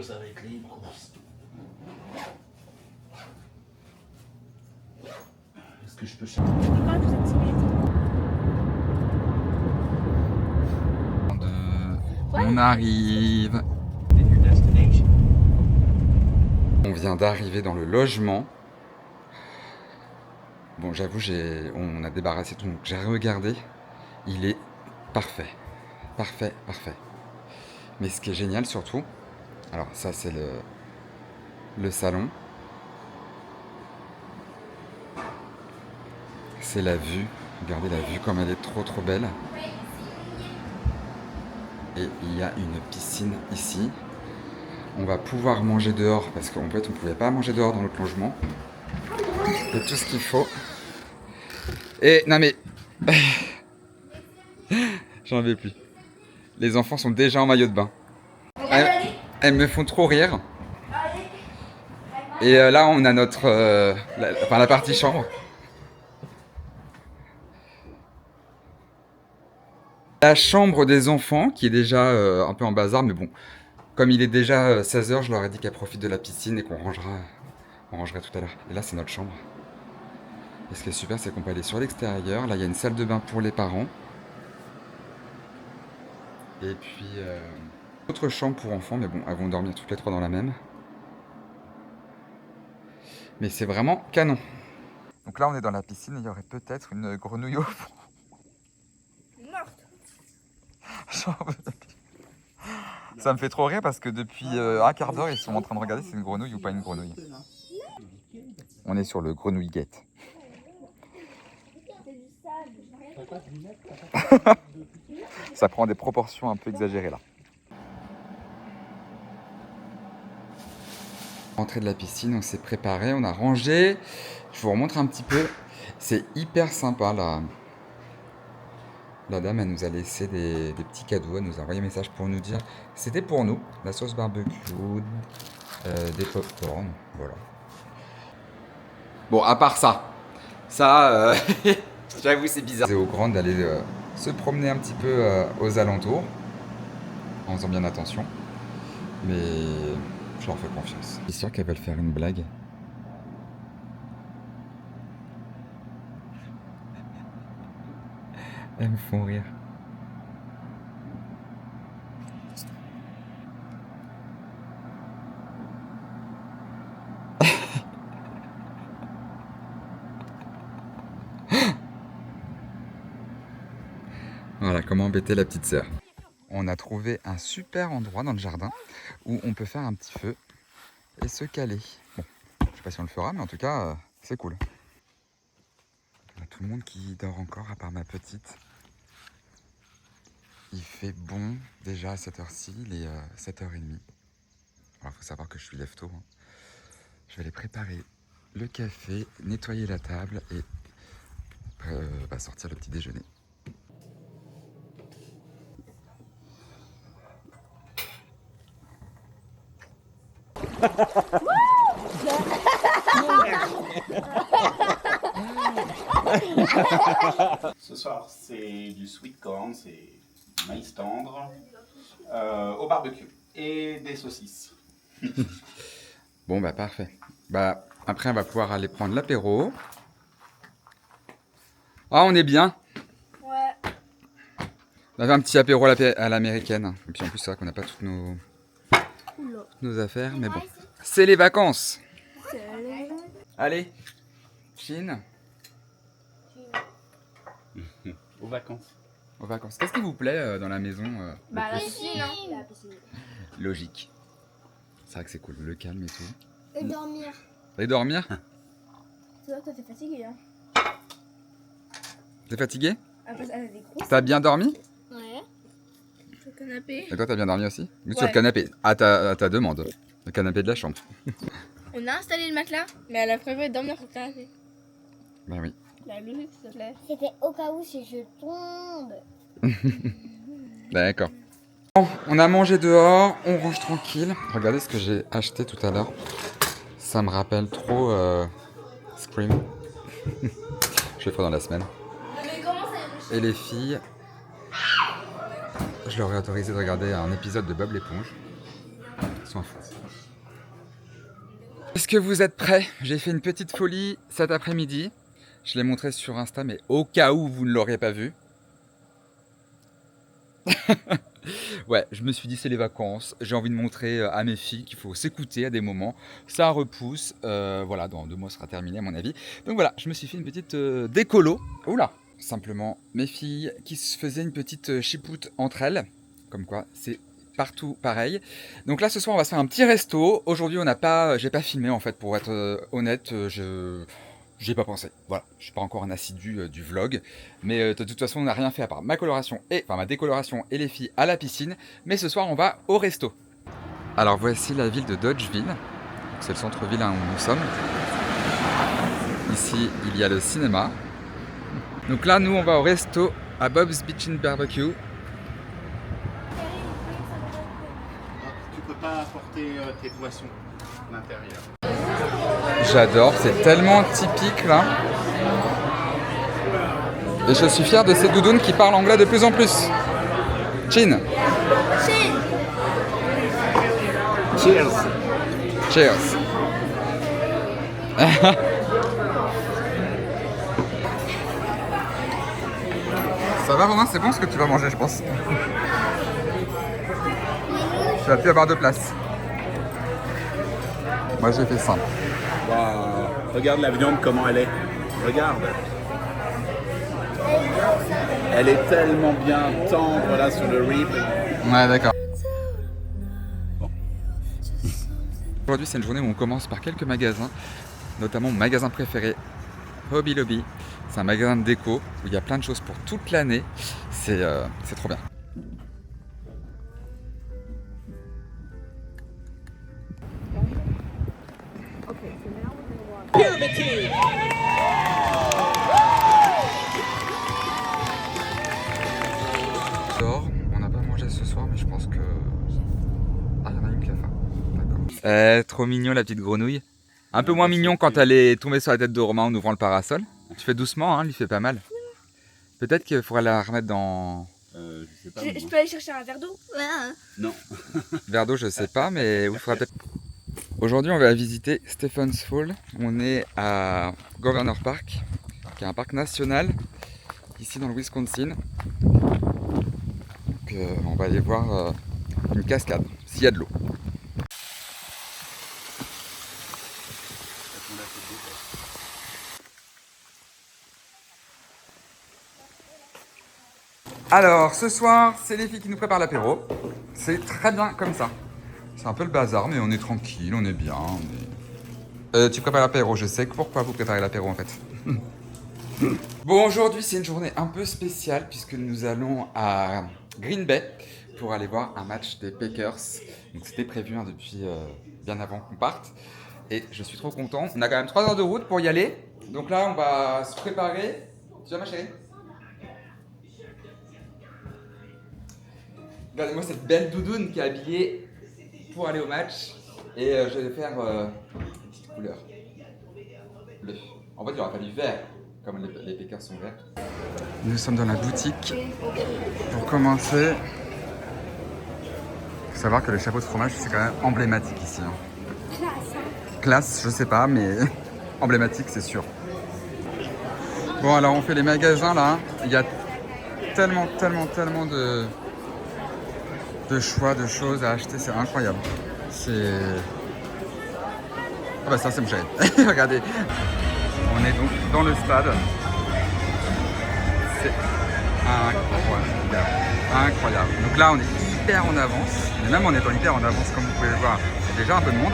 Ça va être les courses. Est-ce que je peux changer On arrive. On vient d'arriver dans le logement. Bon, j'avoue, on a débarrassé tout, donc j'ai regardé. Il est parfait. Parfait, parfait. Mais ce qui est génial surtout, alors ça c'est le salon. C'est la vue. Regardez la vue comme elle est trop belle. Et il y a une piscine ici. On va pouvoir manger dehors parce qu'en fait on ne pouvait pas manger dehors dans notre logement. Il y a tout ce qu'il faut. Et non mais j'en vais plus. Les enfants sont déjà en maillot de bain. Elles me font trop rire. Et là on a notre la partie chambre. La chambre des enfants qui est déjà un peu en bazar, mais bon, comme il est déjà 16h, je leur ai dit qu'elle profite de la piscine et qu'on rangerait tout à l'heure. Et là c'est notre chambre. Et ce qui est super, c'est qu'on peut aller sur l'extérieur. Là il y a une salle de bain pour les parents. Et puis autre chambre pour enfants, mais bon, elles vont dormir toutes les trois dans la même. Mais c'est vraiment canon. Donc là on est dans la piscine, il y aurait peut-être une grenouille au fond. Ça me fait trop rire parce que depuis un quart d'heure, ils sont en train de regarder si c'est une grenouille ou pas une grenouille. On est sur le grenouille gate. Ça prend des proportions un peu exagérées là. Entrée de la piscine, on s'est préparé, on a rangé. Je vous remontre un petit peu. C'est hyper sympa là. La dame, elle nous a laissé des petits cadeaux, elle nous a envoyé un message pour nous dire c'était pour nous, la sauce barbecue, des pop-corn, voilà. Bon, à part ça, j'avoue c'est bizarre. C'est aux grandes d'aller se promener un petit peu aux alentours, en faisant bien attention, mais je leur fais confiance. Je suis sûr qu'elles veulent faire une blague. Elles me font rire. Voilà, comment embêter la petite sœur. On a trouvé un super endroit dans le jardin où on peut faire un petit feu et se caler. Bon, je sais pas si on le fera, mais en tout cas, c'est cool. Il y a tout le monde qui dort encore, à part ma petite. Il fait bon déjà à cette heure-ci, il est 7h30. Alors, il faut savoir que je suis lève tôt. Hein. Je vais aller préparer le café, nettoyer la table et sortir le petit déjeuner. Ce soir, c'est du sweet corn, c'est du maïs tendre au barbecue et des saucisses. Bon, bah parfait. Bah, après, on va pouvoir aller prendre l'apéro. Ah, on est bien. Ouais. On avait un petit apéro à l'américaine. Et puis en plus, c'est vrai qu'on n'a pas toutes nos affaires. Mais bon, c'est les vacances. Allez, Chine. Aux vacances. Aux vacances. Qu'est-ce qui vous plaît dans la maison Bah la piscine, hein. Logique. C'est vrai que c'est cool, le calme et tout. Et dormir. Et dormir? C'est vrai que toi t'es fatigué, hein. T'es fatigué? Après, elle a des croûtes. T'as bien dormi? Ouais. Sur le canapé. Et toi, t'as bien dormi aussi? Oui, sur Ouais. le canapé. À ta demande. Le canapé de la chambre. On a installé le matelas, mais elle a prévu de dormir sur le canapé. Ben oui. La logique, s'il te plaît. C'était au cas où si je tombe. D'accord. Bon, on a mangé dehors, on range tranquille. Regardez ce que j'ai acheté tout à l'heure. Ça me rappelle trop Scream. Je le ferai dans la semaine. Et les filles, je leur ai autorisé de regarder un épisode de Bob l'éponge. Ils sont à fond. Est-ce que vous êtes prêts? J'ai fait une petite folie cet après-midi. Je l'ai montré sur Insta, mais au cas où vous ne l'auriez pas vu. Ouais, je me suis dit c'est les vacances, j'ai envie de montrer à mes filles qu'il faut s'écouter à des moments, ça repousse, voilà, dans 2 mois ça sera terminé à mon avis. Donc voilà, je me suis fait une petite décolo, oula, simplement mes filles qui se faisaient une petite chipoute entre elles, comme quoi c'est partout pareil. Donc là ce soir on va se faire un petit resto, aujourd'hui j'ai pas filmé en fait pour être honnête, j'ai pas pensé, voilà, je suis pas encore un assidu du vlog, mais de toute façon on n'a rien fait à part ma décoloration et les filles à la piscine, mais ce soir on va au resto. Alors voici la ville de Dodgeville, c'est le centre-ville où nous sommes. Ici il y a le cinéma. Donc là nous on va au resto à Bob's Beach and Barbecue. Tu peux pas apporter tes boissons à l'intérieur. J'adore, c'est tellement typique là. Et je suis fier de ces doudounes qui parlent anglais de plus en plus. Chin. Cheers. Cheers. Ça va Romain, c'est bon ce que tu vas manger je pense. Tu vas plus avoir de place. Moi j'ai fait simple. Wow. Regarde la viande comment elle est. Regarde. Elle est tellement bien tendre là sur le rib. Ouais d'accord. Bon. Aujourd'hui c'est une journée où on commence par quelques magasins, notamment mon magasin préféré, Hobby Lobby. C'est un magasin de déco où il y a plein de choses pour toute l'année. C'est trop bien. On n'a pas mangé ce soir, mais je pense que... Ah, il y en a une qui a faim. D'accord. Trop mignon la petite grenouille. Un peu moins mignon quand elle est tombée sur la tête de Romain en ouvrant le parasol. Tu fais doucement, hein, il fait pas mal. Peut-être qu'il faudrait la remettre dans... Je sais pas. Je peux aller chercher un verre d'eau? Non. Verre d'eau, je sais pas, mais il faudra peut-être... Aujourd'hui, on va visiter Stephen's Fall. On est à Governor Park, qui est un parc national, ici dans le Wisconsin. Donc, on va aller voir une cascade, s'il y a de l'eau. Alors, ce soir, c'est les filles qui nous préparent l'apéro. C'est très bien comme ça. C'est un peu le bazar, mais on est tranquille, on est bien. Tu prépares l'apéro, je sais pourquoi vous préparez l'apéro en fait. Bon, aujourd'hui, c'est une journée un peu spéciale puisque nous allons à Green Bay pour aller voir un match des Packers. Donc, c'était prévu depuis bien avant qu'on parte. Et je suis trop content. On a quand même 3 heures de route pour y aller. Donc là, on va se préparer. Tu vois ma chérie? Regardez-moi cette belle doudoune qui est habillée pour aller au match. Et je vais faire une petite couleur bleu. En fait, il aurait fallu vert, comme les Packers sont verts. Nous sommes dans la boutique. Pour commencer, il faut savoir que le chapeau de fromage, c'est quand même emblématique ici. Hein. Classe, je sais pas, mais emblématique, c'est sûr. Bon, alors on fait les magasins là. Il y a tellement de choix, de choses à acheter, c'est incroyable. C'est... Ah bah ça c'est mon chéri. Regardez. On est donc dans le stade. C'est incroyable. Donc là on est hyper en avance. Et même en étant hyper en avance, comme vous pouvez le voir, il y a déjà un peu de monde.